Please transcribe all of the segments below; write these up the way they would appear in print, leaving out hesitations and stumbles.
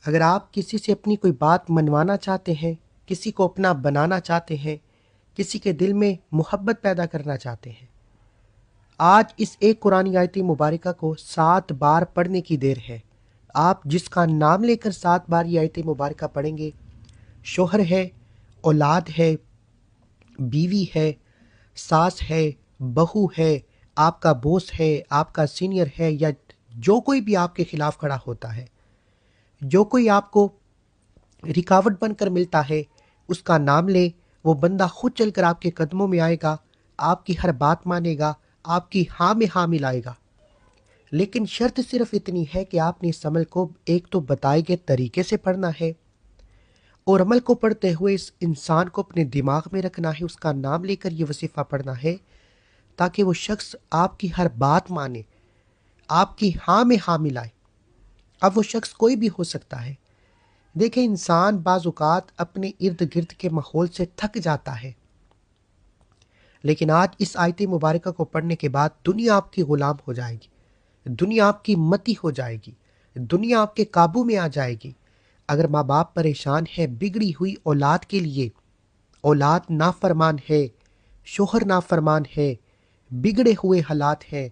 اگر آپ کسی سے اپنی کوئی بات منوانا چاہتے ہیں، کسی کو اپنا بنانا چاہتے ہیں، کسی کے دل میں محبت پیدا کرنا چاہتے ہیں، آج اس ایک قرآن آیت مبارکہ کو 7 بار پڑھنے کی دیر ہے۔ آپ جس کا نام لے کر 7 بار یہ آیت مبارکہ پڑھیں گے، شوہر ہے، اولاد ہے، بیوی ہے، ساس ہے، بہو ہے، آپ کا بوس ہے، آپ کا سینئر ہے، یا جو کوئی بھی آپ کے خلاف کھڑا ہوتا ہے، جو کوئی آپ کو رکاوٹ بن کر ملتا ہے، اس کا نام لے، وہ بندہ خود چل کر آپ کے قدموں میں آئے گا، آپ کی ہر بات مانے گا، آپ کی ہاں میں ہاں ملائے گا۔ لیکن شرط صرف اتنی ہے کہ آپ نے اس عمل کو ایک تو بتائے گئے طریقے سے پڑھنا ہے، اور عمل کو پڑھتے ہوئے اس انسان کو اپنے دماغ میں رکھنا ہے، اس کا نام لے کر یہ وظیفہ پڑھنا ہے، تاکہ وہ شخص آپ کی ہر بات مانے، آپ کی ہاں میں ہاں ملائے۔ اب وہ شخص کوئی بھی ہو سکتا ہے۔ دیکھیں، انسان بعض اوقات اپنے ارد گرد کے ماحول سے تھک جاتا ہے، لیکن آج اس آیت مبارکہ کو پڑھنے کے بعد دنیا آپ کی غلام ہو جائے گی، دنیا آپ کی متی ہو جائے گی، دنیا آپ کے قابو میں آ جائے گی۔ اگر ماں باپ پریشان ہے بگڑی ہوئی اولاد کے لیے، اولاد نافرمان ہے، شوہر نافرمان ہے، بگڑے ہوئے حالات ہیں،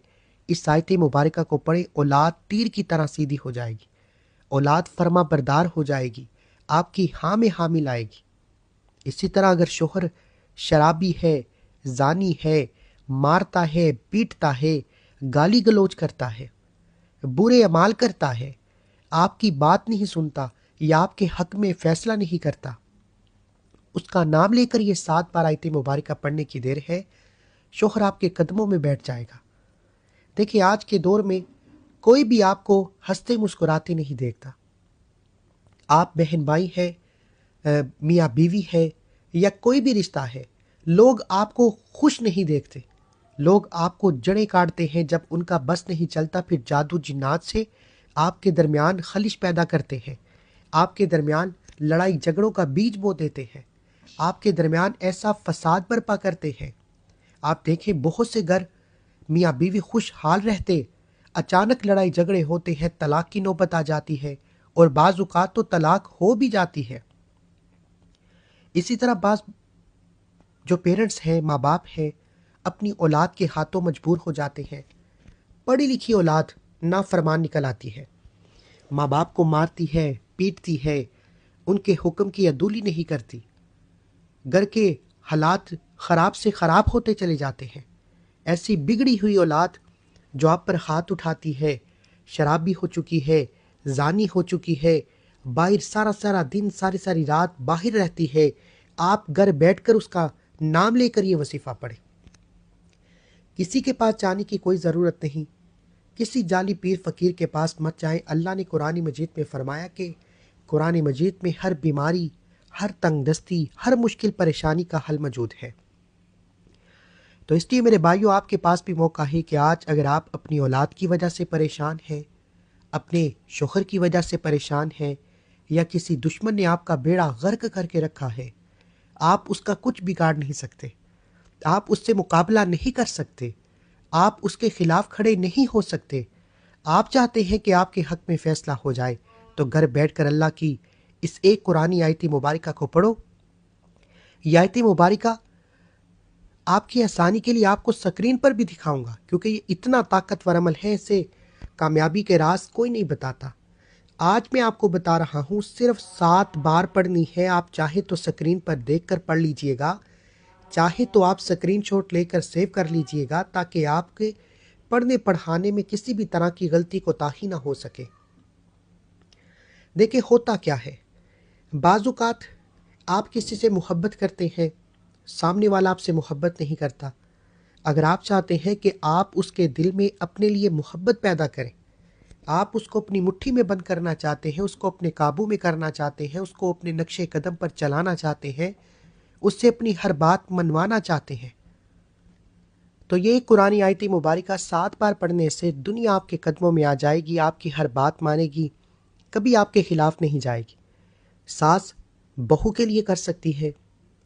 اس آیت مبارکہ کو پڑھیں، اولاد تیر کی طرح سیدھی ہو جائے گی، اولاد فرما بردار ہو جائے گی، آپ کی ہاں میں ہاں ملائے گی۔ اسی طرح اگر شوہر شرابی ہے، زانی ہے، مارتا ہے، پیٹتا ہے، گالی گلوچ کرتا ہے، برے اعمال کرتا ہے، آپ کی بات نہیں سنتا یا آپ کے حق میں فیصلہ نہیں کرتا، اس کا نام لے کر یہ 7 بار آیت مبارکہ پڑھنے کی دیر ہے، شوہر آپ کے قدموں میں بیٹھ جائے گا۔ دیکھیں، آج کے دور میں کوئی بھی آپ کو ہنستے مسکراتے نہیں دیکھتا۔ آپ بہن بھائی ہیں، میاں بیوی ہے، یا کوئی بھی رشتہ ہے، لوگ آپ کو خوش نہیں دیکھتے، لوگ آپ کو جڑیں کاٹتے ہیں، جب ان کا بس نہیں چلتا پھر جادو جنات سے آپ کے درمیان خلش پیدا کرتے ہیں، آپ کے درمیان لڑائی جھگڑوں کا بیج بو دیتے ہیں، آپ کے درمیان ایسا فساد برپا کرتے ہیں۔ آپ دیکھیں، بہت سے گھر میاں بیوی خوشحال رہتے، اچانک لڑائی جھگڑے ہوتے ہیں، طلاق کی نوبت آ جاتی ہے، اور بعض اوقات تو طلاق ہو بھی جاتی ہے۔ اسی طرح بعض جو پیرنٹس ہیں، ماں باپ ہیں، اپنی اولاد کے ہاتھوں مجبور ہو جاتے ہیں۔ پڑھی لکھی اولاد نافرمان نکل آتی ہے، ماں باپ کو مارتی ہے، پیٹتی ہے، ان کے حکم کی عدولی نہیں کرتی، گھر کے حالات خراب سے خراب ہوتے چلے جاتے ہیں۔ ایسی بگڑی ہوئی اولاد جو آپ پر ہاتھ اٹھاتی ہے، شرابی ہو چکی ہے، زانی ہو چکی ہے، باہر سارا سارا دن ساری ساری رات باہر رہتی ہے، آپ گھر بیٹھ کر اس کا نام لے کر یہ وظیفہ پڑھیں۔ کسی کے پاس جانے کی کوئی ضرورت نہیں، کسی جعلی پیر فقیر کے پاس مت جائیں۔ اللہ نے قرآن مجید میں فرمایا کہ قرآن مجید میں ہر بیماری، ہر تنگ دستی، ہر مشکل پریشانی کا حل موجود ہے۔ تو اس لیے میرے بھائیوں، آپ کے پاس بھی موقع ہے کہ آج اگر آپ اپنی اولاد کی وجہ سے پریشان ہیں، اپنے شوہر کی وجہ سے پریشان ہیں، یا کسی دشمن نے آپ کا بیڑا غرق کر کے رکھا ہے، آپ اس کا کچھ بگاڑ نہیں سکتے، آپ اس سے مقابلہ نہیں کر سکتے، آپ اس کے خلاف کھڑے نہیں ہو سکتے، آپ چاہتے ہیں کہ آپ کے حق میں فیصلہ ہو جائے، تو گھر بیٹھ کر اللہ کی اس ایک قرآنی آیت مبارکہ کو پڑھو۔ یہ آیت مبارکہ آپ کی آسانی کے لیے آپ کو سکرین پر بھی دکھاؤں گا، کیونکہ یہ اتنا طاقتور عمل ہے، اسے کامیابی کے راز کوئی نہیں بتاتا۔ آج میں آپ کو بتا رہا ہوں، صرف 7 بار پڑھنی ہے۔ آپ چاہے تو سکرین پر دیکھ کر پڑھ لیجئے گا، چاہے تو آپ سکرین شاٹ لے کر سیو کر لیجئے گا، تاکہ آپ کے پڑھنے پڑھانے میں کسی بھی طرح کی غلطی کوتاہی نہ ہو سکے۔ دیکھیں، ہوتا کیا ہے، بعض اوقات آپ کسی سے محبت کرتے ہیں، سامنے والا آپ سے محبت نہیں کرتا۔ اگر آپ چاہتے ہیں کہ آپ اس کے دل میں اپنے لیے محبت پیدا کریں، آپ اس کو اپنی مٹھی میں بند کرنا چاہتے ہیں، اس کو اپنے قابو میں کرنا چاہتے ہیں، اس کو اپنے نقش قدم پر چلانا چاہتے ہیں، اس سے اپنی ہر بات منوانا چاہتے ہیں، تو یہ قرآن آیت مبارکہ 7 بار پڑھنے سے دنیا آپ کے قدموں میں آ جائے گی، آپ کی ہر بات مانے گی، کبھی آپ کے خلاف نہیں جائے گی۔ ساس بہو کے لیے کر سکتی ہے،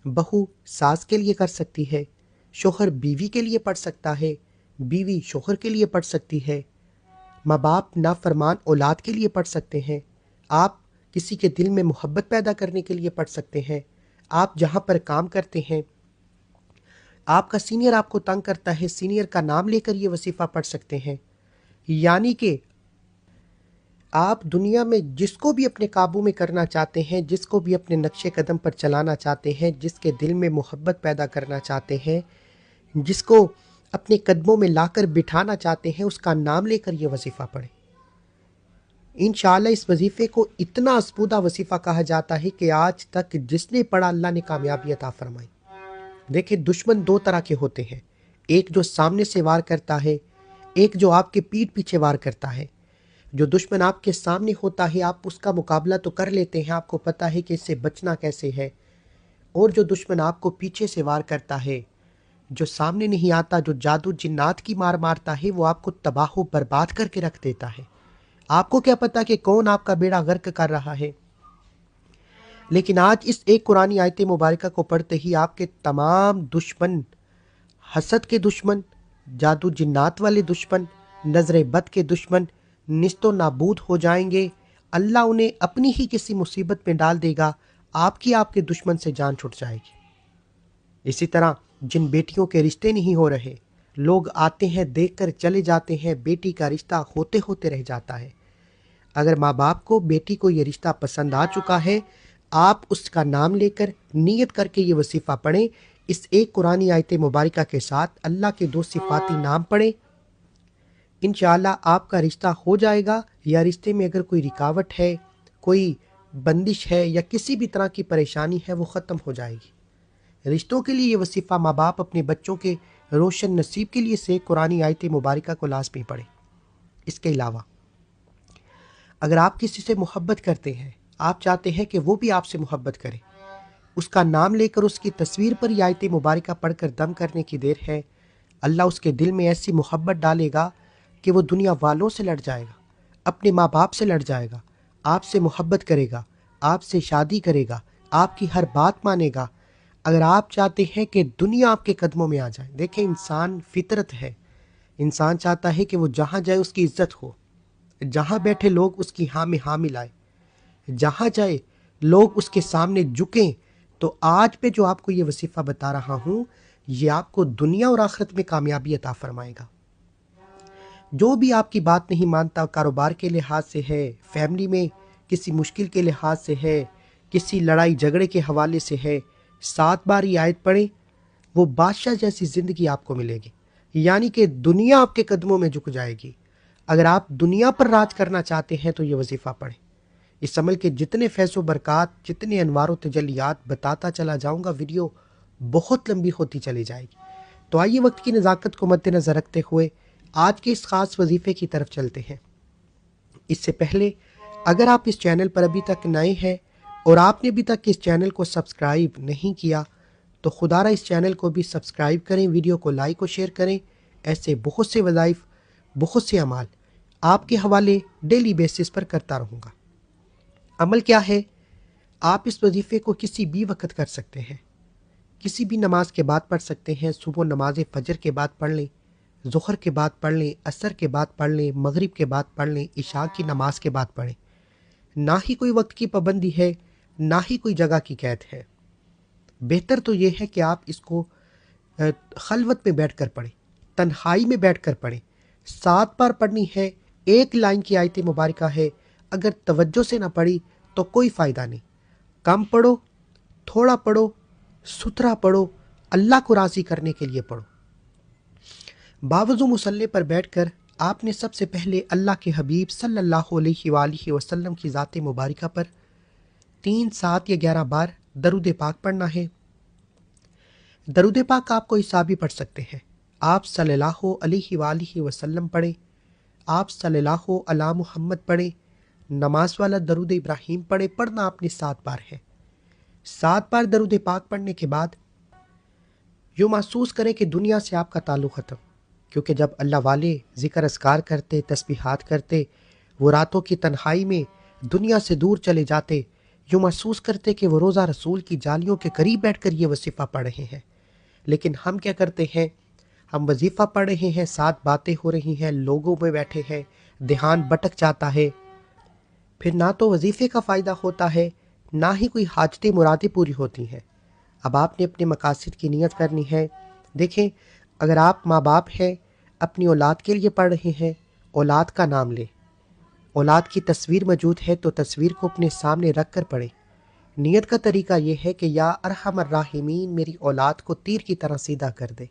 بہو ساس کے لیے کر سکتی ہے، شوہر بیوی کے لیے پڑھ سکتا ہے، بیوی شوہر کے لیے پڑھ سکتی ہے، ماں باپ نافرمان اولاد کے لیے پڑھ سکتے ہیں، آپ کسی کے دل میں محبت پیدا کرنے کے لیے پڑھ سکتے ہیں۔ آپ جہاں پر کام کرتے ہیں، آپ کا سینئر آپ کو تنگ کرتا ہے، سینئر کا نام لے کر یہ وظیفہ پڑھ سکتے ہیں۔ یعنی کہ آپ دنیا میں جس کو بھی اپنے قابو میں کرنا چاہتے ہیں، جس کو بھی اپنے نقش قدم پر چلانا چاہتے ہیں، جس کے دل میں محبت پیدا کرنا چاہتے ہیں، جس کو اپنے قدموں میں لا کر بٹھانا چاہتے ہیں، اس کا نام لے کر یہ وظیفہ پڑھیں۔ انشاءاللہ اس وظیفے کو اتنا اسپودہ وظیفہ کہا جاتا ہے کہ آج تک جس نے پڑھا اللہ نے کامیابی عطا فرمائی۔ دیکھیں، دشمن دو طرح کے ہوتے ہیں، ایک جو سامنے سے وار کرتا ہے، ایک جو آپ کے پیٹھ پیچھے وار کرتا ہے۔ جو دشمن آپ کے سامنے ہوتا ہے آپ اس کا مقابلہ تو کر لیتے ہیں، آپ کو پتہ ہے کہ اس سے بچنا کیسے ہے، اور جو دشمن آپ کو پیچھے سے وار کرتا ہے، جو سامنے نہیں آتا، جو جادو جنات کی مار مارتا ہے، وہ آپ کو تباہ و برباد کر کے رکھ دیتا ہے۔ آپ کو کیا پتہ کہ کون آپ کا بیڑا غرق کر رہا ہے؟ لیکن آج اس ایک قرآنی آیت مبارکہ کو پڑھتے ہی آپ کے تمام دشمن، حسد کے دشمن، جادو جنات والے دشمن، نظر بد کے دشمن نیست و نابود ہو جائیں گے۔ اللہ انہیں اپنی ہی کسی مصیبت میں ڈال دے گا، آپ کے دشمن سے جان چھٹ جائے گی۔ اسی طرح جن بیٹیوں کے رشتے نہیں ہو رہے، لوگ آتے ہیں دیکھ کر چلے جاتے ہیں، بیٹی کا رشتہ ہوتے ہوتے رہ جاتا ہے۔ اگر ماں باپ کو بیٹی کو یہ رشتہ پسند آ چکا ہے، آپ اس کا نام لے کر نیت کر کے یہ وظیفہ پڑھیں، اس ایک قرآنی آیت مبارکہ کے ساتھ اللہ کے دو صفاتی نام پڑھیں، انشاءاللہ آپ کا رشتہ ہو جائے گا، یا رشتے میں اگر کوئی رکاوٹ ہے، کوئی بندش ہے، یا کسی بھی طرح کی پریشانی ہے، وہ ختم ہو جائے گی۔ رشتوں کے لیے یہ وظیفہ ماں باپ اپنے بچوں کے روشن نصیب کے لیے سے قرآنی آیت مبارکہ کو لازمی پڑھیں۔ اس کے علاوہ اگر آپ کسی سے محبت کرتے ہیں، آپ چاہتے ہیں کہ وہ بھی آپ سے محبت کرے، اس کا نام لے کر اس کی تصویر پر یہ آیت مبارکہ پڑھ کر دم کرنے کی دیر ہے، اللہ اس کے دل میں ایسی محبت ڈالے گا کہ وہ دنیا والوں سے لڑ جائے گا، اپنے ماں باپ سے لڑ جائے گا، آپ سے محبت کرے گا، آپ سے شادی کرے گا، آپ کی ہر بات مانے گا۔ اگر آپ چاہتے ہیں کہ دنیا آپ کے قدموں میں آ جائے، دیکھیں انسان فطرت ہے، انسان چاہتا ہے کہ وہ جہاں جائے اس کی عزت ہو، جہاں بیٹھے لوگ اس کی ہاں میں ہاں ملائیں، جہاں جائے لوگ اس کے سامنے جھکیں۔ تو آج پہ جو آپ کو یہ وظیفہ بتا رہا ہوں، یہ آپ کو دنیا اور آخرت میں کامیابی عطا فرمائے گا۔ جو بھی آپ کی بات نہیں مانتا، کاروبار کے لحاظ سے ہے، فیملی میں کسی مشکل کے لحاظ سے ہے، کسی لڑائی جھگڑے کے حوالے سے ہے، 7 بار یہ آیت پڑھیں، وہ بادشاہ جیسی زندگی آپ کو ملے گی، یعنی کہ دنیا آپ کے قدموں میں جھک جائے گی۔ اگر آپ دنیا پر راج کرنا چاہتے ہیں تو یہ وظیفہ پڑھیں۔ اس عمل کے جتنے فیض و برکات، جتنے انوار و تجلیات بتاتا چلا جاؤں گا، ویڈیو بہت لمبی ہوتی چلی جائے گی۔ تو آئیے وقت کی نزاکت کو مد نظر رکھتے ہوئے آج کے اس خاص وظیفے کی طرف چلتے ہیں۔ اس سے پہلے اگر آپ اس چینل پر ابھی تک نئے ہیں اور آپ نے ابھی تک اس چینل کو سبسکرائب نہیں کیا تو خدا را اس چینل کو بھی سبسکرائب کریں، ویڈیو کو لائک و شیئر کریں۔ ایسے بہت سے وظائف، بہت سے اعمال آپ کے حوالے ڈیلی بیسس پر کرتا رہوں گا۔ عمل کیا ہے؟ آپ اس وظیفے کو کسی بھی وقت کر سکتے ہیں، کسی بھی نماز کے بعد پڑھ سکتے ہیں۔ صبح نماز فجر کے بعد پڑھ لیں، ظہر کے بعد پڑھ لیں، عصر کے بعد پڑھ لیں، مغرب کے بعد پڑھ لیں، عشاء کی نماز کے بعد پڑھیں۔ نہ ہی کوئی وقت کی پابندی ہے، نہ ہی کوئی جگہ کی قید ہے۔ بہتر تو یہ ہے کہ آپ اس کو خلوت میں بیٹھ کر پڑھیں، تنہائی میں بیٹھ کر پڑھیں۔ 7 بار پڑھنی ہے، 1 لائن کی آیت مبارکہ ہے، اگر توجہ سے نہ پڑھی تو کوئی فائدہ نہیں۔ کم پڑھو، تھوڑا پڑھو، ستھرا پڑھو، اللہ کو راضی کرنے کے لیے پڑھو۔ باوضو مصلی پر بیٹھ کر آپ نے سب سے پہلے اللہ کے حبیب صلی اللہ علیہ وآلہ وسلم کی ذات مبارکہ پر 3، 7 یا 11 بار درود پاک پڑھنا ہے۔ درود پاک آپ کوئی سا بھی پڑھ سکتے ہیں، آپ صلی اللہ علیہ وآلہ وسلم پڑھیں، آپ صلی اللہ علی محمد پڑھیں، نماز والا درود ابراہیم پڑھیں۔ پڑھنا آپ نے 7 بار ہے۔ 7 بار درود پاک پڑھنے کے بعد یوں محسوس کریں کہ دنیا سے آپ کا تعلق ختم، کیونکہ جب اللہ والے ذکر اذکار کرتے، تسبیحات کرتے، وہ راتوں کی تنہائی میں دنیا سے دور چلے جاتے، یوں محسوس کرتے کہ وہ روزہ رسول کی جالیوں کے قریب بیٹھ کر یہ وظیفہ پڑھ رہے ہیں۔ لیکن ہم کیا کرتے ہیں؟ ہم وظیفہ پڑھ رہے ہیں، 7 باتیں ہو رہی ہیں، لوگوں میں بیٹھے ہیں، دھیان بٹک جاتا ہے، پھر نہ تو وظیفے کا فائدہ ہوتا ہے، نہ ہی کوئی حاجتیں مرادیں پوری ہوتی ہیں۔ اب آپ نے اپنے مقاصد کی نیت کرنی ہے۔ دیکھیں، اگر آپ ماں باپ ہیں، اپنی اولاد کے لیے پڑھ رہے ہیں، اولاد کا نام لیں۔ اولاد کی تصویر موجود ہے تو تصویر کو اپنے سامنے رکھ کر پڑھیں۔ نیت کا طریقہ یہ ہے کہ یا ارحم الراحمین میری اولاد کو تیر کی طرح سیدھا کر دے،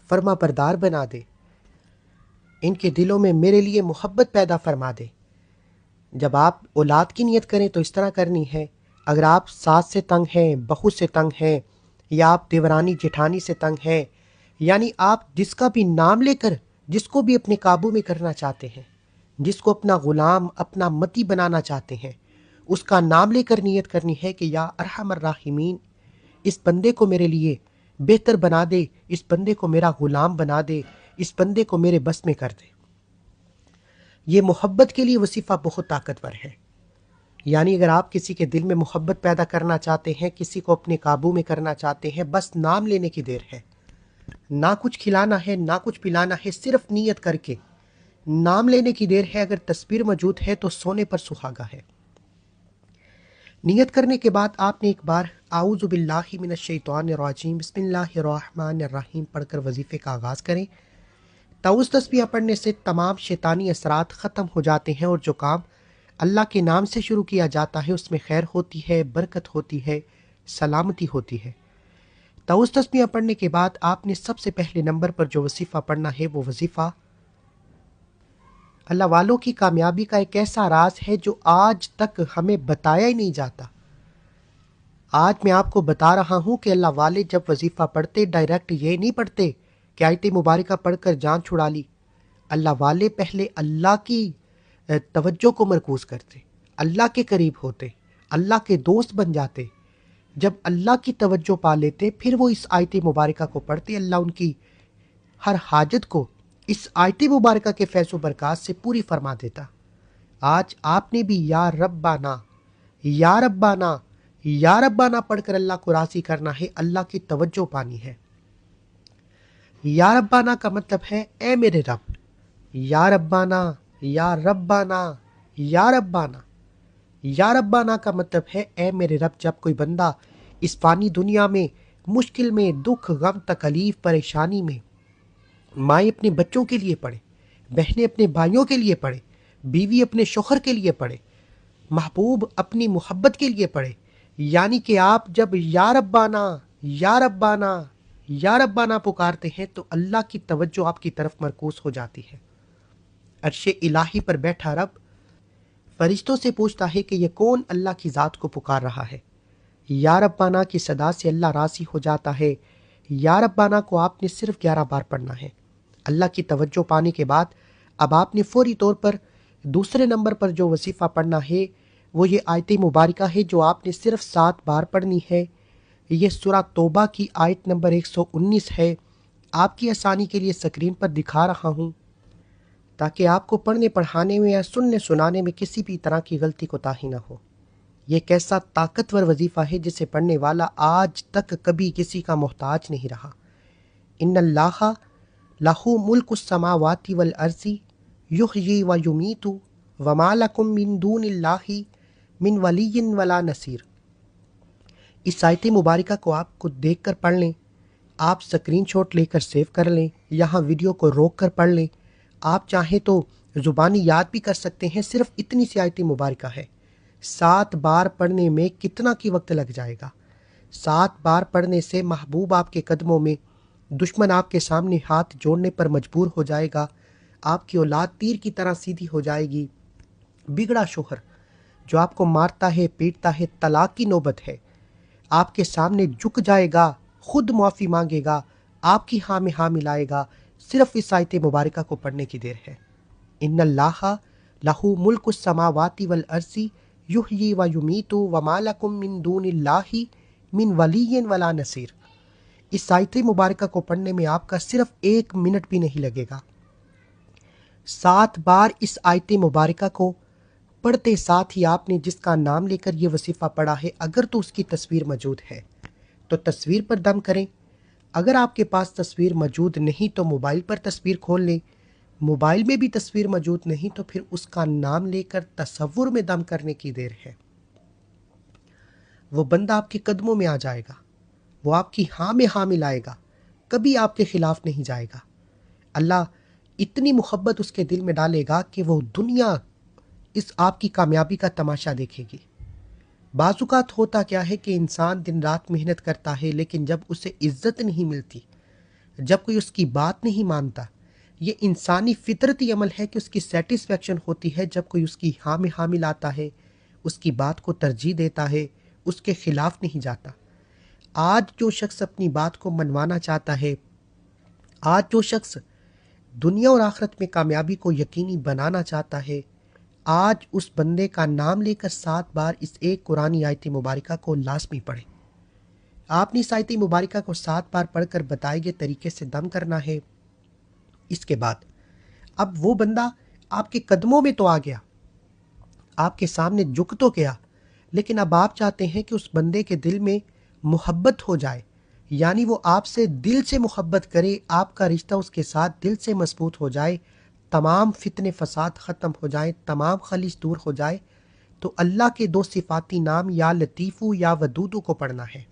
فرما بردار بنا دے، ان کے دلوں میں میرے لیے محبت پیدا فرما دے۔ جب آپ اولاد کی نیت کریں تو اس طرح کرنی ہے۔ اگر آپ ساس سے تنگ ہیں، بہو سے تنگ ہیں، یا آپ دیورانی جٹھانی سے تنگ ہیں، یعنی آپ جس کا بھی نام لے کر جس کو بھی اپنے قابو میں کرنا چاہتے ہیں، جس کو اپنا غلام، اپنا متی بنانا چاہتے ہیں، اس کا نام لے کر نیت کرنی ہے کہ یا ارحم الراحمین اس بندے کو میرے لیے بہتر بنا دے، اس بندے کو میرا غلام بنا دے، اس بندے کو میرے بس میں کر دے۔ یہ محبت کے لیے وظیفہ بہت طاقتور ہے۔ یعنی اگر آپ کسی کے دل میں محبت پیدا کرنا چاہتے ہیں، کسی کو اپنے قابو میں کرنا چاہتے ہیں، بس نام لینے کی دیر ہے۔ نہ کچھ کھلانا ہے، نہ کچھ پلانا ہے، صرف نیت کر کے نام لینے کی دیر ہے۔ اگر تصویر موجود ہے تو سونے پر سہاگا ہے۔ نیت کرنے کے بعد آپ نے ایک بار اعوذ باللہ من الشیطان الرجیم بسم اللہ الرحمن الرحیم پڑھ کر وظیفے کا آغاز کریں۔ تعوذ تسبیحہ پڑھنے سے تمام شیطانی اثرات ختم ہو جاتے ہیں، اور جو کام اللہ کے نام سے شروع کیا جاتا ہے اس میں خیر ہوتی ہے، برکت ہوتی ہے، سلامتی ہوتی ہے۔ تعوذ تسبیحہ پڑھنے کے بعد آپ نے سب سے پہلے نمبر پر جو وظیفہ پڑھنا ہے وہ وظیفہ اللہ والوں کی کامیابی کا ایک ایسا راز ہے جو آج تک ہمیں بتایا ہی نہیں جاتا۔ آج میں آپ کو بتا رہا ہوں کہ اللہ والے جب وظیفہ پڑھتے ڈائریکٹ یہ نہیں پڑھتے کہ آیت مبارکہ پڑھ کر جان چھڑا لی۔ اللہ والے پہلے اللہ کی توجہ کو مرکوز کرتے، اللہ کے قریب ہوتے، اللہ کے دوست بن جاتے۔ جب اللہ کی توجہ پا لیتے پھر وہ اس آیت مبارکہ کو پڑھتے، اللہ ان کی ہر حاجت کو اس آیت مبارکہ کے فیض و برکات سے پوری فرما دیتا۔ آج آپ نے بھی یا ربانا یا ربانا یا ربانا پڑھ کر اللہ کو راضی کرنا ہے، اللہ کی توجہ پانی ہے۔ یا ربانا کا مطلب ہے اے میرے رب۔ یا ربانا یا ربانا یا ربانا یا ربانا کا مطلب ہے اے میرے رب۔ جب کوئی بندہ اس فانی دنیا میں مشکل میں، دکھ، غم، تکلیف، پریشانی میں، مائیں اپنے بچوں کے لیے پڑھے، بہنیں اپنے بھائیوں کے لیے پڑھے، بیوی اپنے شوہر کے لیے پڑھے، محبوب اپنی محبت کے لیے پڑھے، یعنی کہ آپ جب یا ربانا یا ربانا یا ربانا پکارتے ہیں تو اللہ کی توجہ آپ کی طرف مرکوز ہو جاتی ہے۔ عرش الہی پر بیٹھا رب فرشتوں سے پوچھتا ہے کہ یہ کون اللہ کی ذات کو پکار رہا ہے۔ یا ربانا کی صدا سے اللہ راضی ہو جاتا ہے۔ یا ربانا کو آپ نے صرف 11 بار پڑھنا ہے۔ اللہ کی توجہ پانے کے بعد اب آپ نے فوری طور پر دوسرے نمبر پر جو وظیفہ پڑھنا ہے وہ یہ آیت مبارکہ ہے جو آپ نے صرف 7 بار پڑھنی ہے۔ یہ سورہ توبہ کی آیت نمبر 119 ہے۔ آپ کی آسانی کے لیے اسکرین پر دکھا رہا ہوں تاکہ آپ کو پڑھنے پڑھانے میں یا سننے سنانے میں کسی بھی طرح کی غلطی کوتاہی نہ ہو۔ یہ ایک ایسا طاقتور وظیفہ ہے جسے پڑھنے والا آج تک کبھی کسی کا محتاج نہیں رہا۔ ان اللہ لہو ملک السماوات والارض یحیی و یمیت وما لکم من دون اللہ من ولی ولا نصیر۔ اس آیت مبارکہ کو آپ کو دیکھ کر پڑھ لیں، آپ اسکرین شاٹ لے کر سیو کر لیں، یہاں ویڈیو کو روک کر پڑھ لیں۔ آپ چاہیں تو زبانی یاد بھی کر سکتے ہیں، صرف اتنی سی آیت مبارکہ ہے۔ 7 بار پڑھنے میں کتنا کی وقت لگ جائے گا؟ 7 بار پڑھنے سے محبوب آپ کے قدموں میں، دشمن آپ کے سامنے ہاتھ جوڑنے پر مجبور ہو جائے گا، آپ کی اولاد تیر کی طرح سیدھی ہو جائے گی، بگڑا شوہر جو آپ کو مارتا ہے، پیٹتا ہے، طلاق کی نوبت ہے، آپ کے سامنے جھک جائے گا، خود معافی مانگے گا، آپ کی ہاں میں ہاں ملائے گا۔ صرف اس آیت مبارکہ کو پڑھنے کی دیر ہے۔ ان اللہ لہو ملک السماوات والارض یحیی و یمیت وما لکم من دون اللہ من ولی ولا نصیر۔ اس آیت مبارکہ کو پڑھنے میں آپ کا صرف 1 منٹ بھی نہیں لگے گا۔ 7 بار اس آیت مبارکہ کو پڑھتے ساتھ ہی آپ نے جس کا نام لے کر یہ وظیفہ پڑھا ہے، اگر تو اس کی تصویر موجود ہے تو تصویر پر دم کریں۔ اگر آپ کے پاس تصویر موجود نہیں تو موبائل پر تصویر کھول لیں، موبائل میں بھی تصویر موجود نہیں تو پھر اس کا نام لے کر تصور میں دم کرنے کی دیر ہے۔ وہ بندہ آپ کے قدموں میں آ جائے گا، وہ آپ کی ہاں میں ہاں ملائے گا، کبھی آپ کے خلاف نہیں جائے گا۔ اللہ اتنی محبت اس کے دل میں ڈالے گا کہ وہ دنیا اس آپ کی کامیابی کا تماشا دیکھے گی۔ بعض اوقات ہوتا کیا ہے کہ انسان دن رات محنت کرتا ہے، لیکن جب اسے عزت نہیں ملتی، جب کوئی اس کی بات نہیں مانتا، یہ انسانی فطرتی عمل ہے کہ اس کی سیٹسفیکشن ہوتی ہے جب کوئی اس کی ہاں میں ہاں ملاتا ہے، اس کی بات کو ترجیح دیتا ہے، اس کے خلاف نہیں جاتا۔ آج جو شخص اپنی بات کو منوانا چاہتا ہے، آج جو شخص دنیا اور آخرت میں کامیابی کو یقینی بنانا چاہتا ہے، آج اس بندے کا نام لے کر 7 بار اس ایک قرآنی آیت مبارکہ کو لازمی پڑھیں۔ آپ نے اس آیت مبارکہ کو 7 بار پڑھ کر بتائے گئے طریقے سے دم کرنا ہے۔ اس کے بعد اب وہ بندہ آپ کے قدموں میں تو آ گیا، آپ کے سامنے جھک تو گیا، لیکن اب آپ چاہتے ہیں کہ اس بندے کے دل میں محبت ہو جائے، یعنی وہ آپ سے دل سے محبت کرے، آپ کا رشتہ اس کے ساتھ دل سے مضبوط ہو جائے، تمام فتنے فساد ختم ہو جائیں، تمام خلیج دور ہو جائے، تو اللہ کے 2 صفاتی نام یا لطیفو یا ودودو کو پڑھنا ہے۔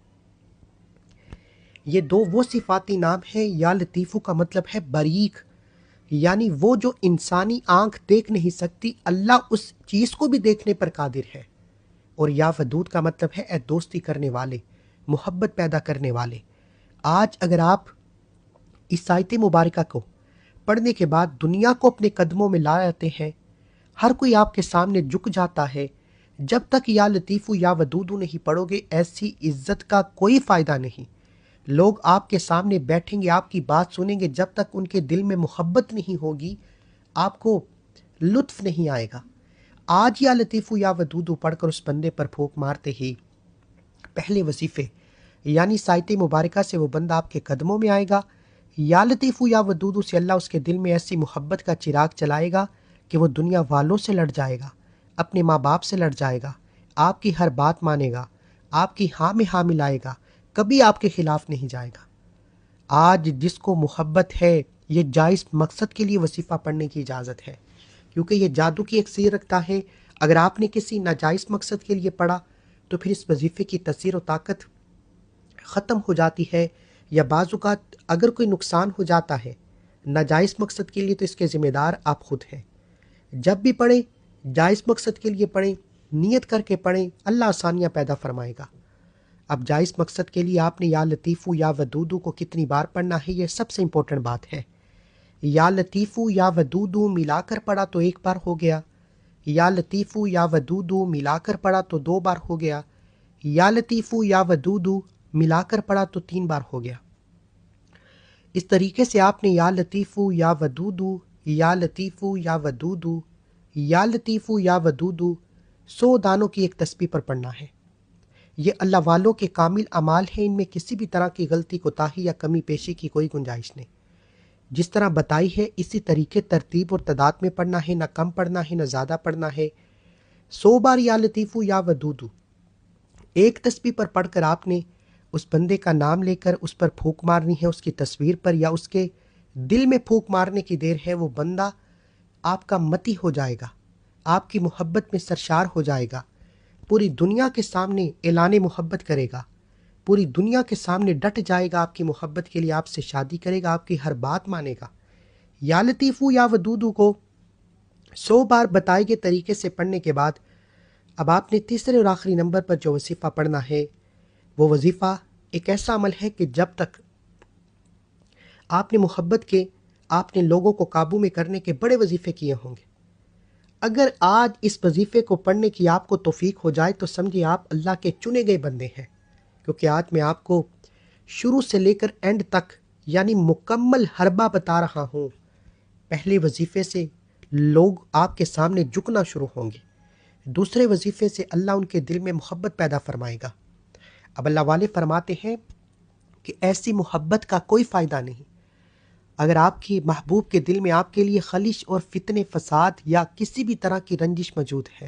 یہ 2 وہ صفاتی نام ہیں۔ یا لطیفو کا مطلب ہے باریک، یعنی وہ جو انسانی آنکھ دیکھ نہیں سکتی، اللہ اس چیز کو بھی دیکھنے پر قادر ہے۔ اور یا ودود کا مطلب ہے اے دوستی کرنے والے، محبت پیدا کرنے والے۔ آج اگر آپ اس آیت مبارکہ کو پڑھنے کے بعد دنیا کو اپنے قدموں میں لا آتے ہیں، ہر کوئی آپ کے سامنے جھک جاتا ہے، جب تک یا لطیفو یا ودودو نہیں پڑھو گے ایسی عزت کا کوئی فائدہ نہیں۔ لوگ آپ کے سامنے بیٹھیں گے، آپ کی بات سنیں گے، جب تک ان کے دل میں محبت نہیں ہوگی آپ کو لطف نہیں آئے گا۔ آج یا لطیفو یا ودودو پڑھ کر اس بندے پر پھونک مارتے ہی پہلے وظیفے یعنی آیت مبارکہ سے وہ بندہ آپ کے قدموں میں آئے گا۔ یا لطیفو یا ودودو سے اللہ اس کے دل میں ایسی محبت کا چراغ چلائے گا کہ وہ دنیا والوں سے لڑ جائے گا، اپنے ماں باپ سے لڑ جائے گا، آپ کی ہر بات مانے گا، آپ کی ہاں میں ہاں ملائے گا، کبھی آپ کے خلاف نہیں جائے گا۔ آج جس کو محبت ہے، یہ جائز مقصد کے لیے وظیفہ پڑھنے کی اجازت ہے، کیونکہ یہ جادو کی ایک سیر رکھتا ہے۔ اگر آپ نے کسی ناجائز مقصد کے لیے پڑھا تو پھر اس وظیفے کی تاثیر و طاقت ختم ہو جاتی ہے، یا بعض اوقات اگر کوئی نقصان ہو جاتا ہے ناجائز مقصد کے لیے تو اس کے ذمہ دار آپ خود ہیں۔ جب بھی پڑھیں جائز مقصد کے لیے پڑھیں، نیت کر کے پڑھیں، اللہ آسانیاں پیدا فرمائے گا۔ اب جائز مقصد کے لیے آپ نے یا لطیفو یا ودودو کو کتنی بار پڑھنا ہے، یہ سب سے امپورٹنٹ بات ہے۔ یا لطیفو یا ودودو ملا کر پڑھا تو 1 بار ہو گیا، یا لطیفو یا ودودو ملا کر پڑھا تو 2 بار ہو گیا، یا لطیفو یا ودودو ملا کر پڑھا تو 3 بار ہو گیا۔ اس طریقے سے آپ نے یا لطیفو یا ودودو، یا لطیفو یا ودودو، یا لطیفو یا ودودو 100 دانوں کی ایک تسبیح پر پڑھنا ہے۔ یہ اللہ والوں کے کامل اعمال ہیں، ان میں کسی بھی طرح کی غلطی کوتاہی یا کمی پیشی کی کوئی گنجائش نہیں۔ جس طرح بتائی ہے اسی طریقے ترتیب اور تعداد میں پڑھنا ہے، نہ کم پڑھنا ہے نہ زیادہ پڑھنا ہے۔ 100 بار یا لطیفو یا ودودو ایک تسبیح پر پڑھ کر آپ نے اس بندے کا نام لے کر اس پر پھونک مارنی ہے، اس کی تصویر پر یا اس کے دل میں پھونک مارنے کی دیر ہے۔ وہ بندہ آپ کا متی ہو جائے گا، آپ کی محبت میں سرشار ہو جائے گا، پوری دنیا کے سامنے اعلان محبت کرے گا، پوری دنیا کے سامنے ڈٹ جائے گا آپ کی محبت کے لیے، آپ سے شادی کرے گا، آپ کی ہر بات مانے گا۔ یا لطیفو یا ودودو کو 100 بار بتائے گئے طریقے سے پڑھنے کے بعد اب آپ نے تیسرے اور آخری نمبر پر جو وظیفہ پڑھنا ہے، وہ وظیفہ ایک ایسا عمل ہے کہ جب تک آپ نے محبت کے، آپ نے لوگوں کو قابو میں کرنے کے بڑے وظیفے کیے ہوں گے، اگر آج اس وظیفے کو پڑھنے کی آپ کو توفیق ہو جائے تو سمجھے آپ اللہ کے چنے گئے بندے ہیں، کیونکہ آج میں آپ کو شروع سے لے کر اینڈ تک یعنی مکمل حربہ بتا رہا ہوں۔ پہلے وظیفے سے لوگ آپ کے سامنے جھکنا شروع ہوں گے، دوسرے وظیفے سے اللہ ان کے دل میں محبت پیدا فرمائے گا۔ اب اللہ والے فرماتے ہیں کہ ایسی محبت کا کوئی فائدہ نہیں اگر آپ کی محبوب کے دل میں آپ کے لیے خلش اور فتنے فساد یا کسی بھی طرح کی رنجش موجود ہے۔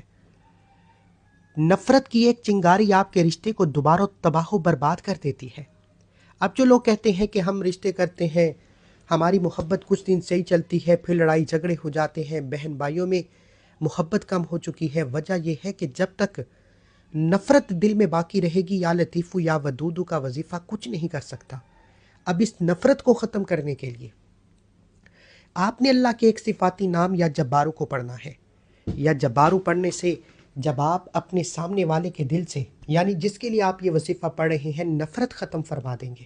نفرت کی ایک چنگاری آپ کے رشتے کو دوبارہ تباہ و برباد کر دیتی ہے۔ اب جو لوگ کہتے ہیں کہ ہم رشتے کرتے ہیں ہماری محبت کچھ دن صحیح چلتی ہے، پھر لڑائی جھگڑے ہو جاتے ہیں، بہن بھائیوں میں محبت کم ہو چکی ہے۔ وجہ یہ ہے کہ جب تک نفرت دل میں باقی رہے گی، یا لطیفو یا ودودو کا وظیفہ کچھ نہیں کر سکتا۔ اب اس نفرت کو ختم کرنے کے لیے آپ نے اللہ کے ایک صفاتی نام یا جبارو کو پڑھنا ہے۔ یا جبارو پڑھنے سے جب آپ اپنے سامنے والے کے دل سے، یعنی جس کے لیے آپ یہ وظیفہ پڑھ رہے ہیں، نفرت ختم فرما دیں گے،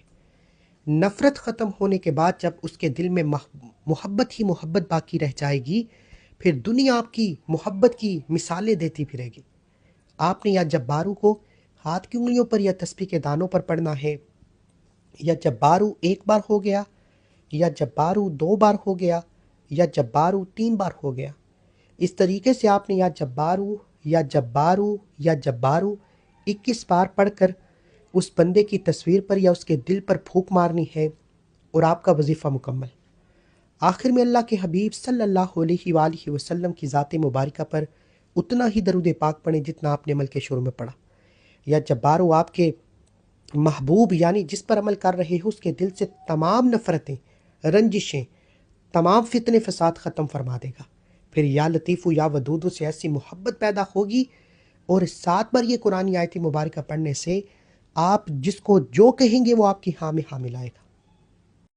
نفرت ختم ہونے کے بعد جب اس کے دل میں محبت ہی محبت باقی رہ جائے گی، پھر دنیا آپ کی محبت کی مثالیں دیتی پھرے گی۔ آپ نے یا جبارو کو ہاتھ کی انگلیوں پر یا تسبیح کے دانوں پر پڑھنا ہے۔ یا جبارو ایک بار ہو گیا، یا جبارو 2 بار ہو گیا، یا جبارو 3 بار ہو گیا۔ اس طریقے سے آپ نے یا جبارو یا جبارو یا جبارو 21 بار پڑھ کر اس بندے کی تصویر پر یا اس کے دل پر پھونک مارنی ہے، اور آپ کا وظیفہ مکمل۔ آخر میں اللہ کے حبیب صلی اللہ علیہ وآلہ وسلم کی ذات مبارکہ پر اتنا ہی درود پاک پڑھیں جتنا آپ نے عمل کے شروع میں پڑھا۔ یا جبارو آپ کے محبوب یعنی جس پر عمل کر رہے ہو اس کے دل سے تمام نفرتیں، رنجشیں، تمام فتنے فساد ختم فرما دے گا۔ پھر یا لطیفو یا ودودو سے ایسی محبت پیدا ہوگی، اور 7 بار یہ قرآن آیت مبارکہ پڑھنے سے آپ جس کو جو کہیں گے وہ آپ کی ہاں میں ہاں ملائے گا۔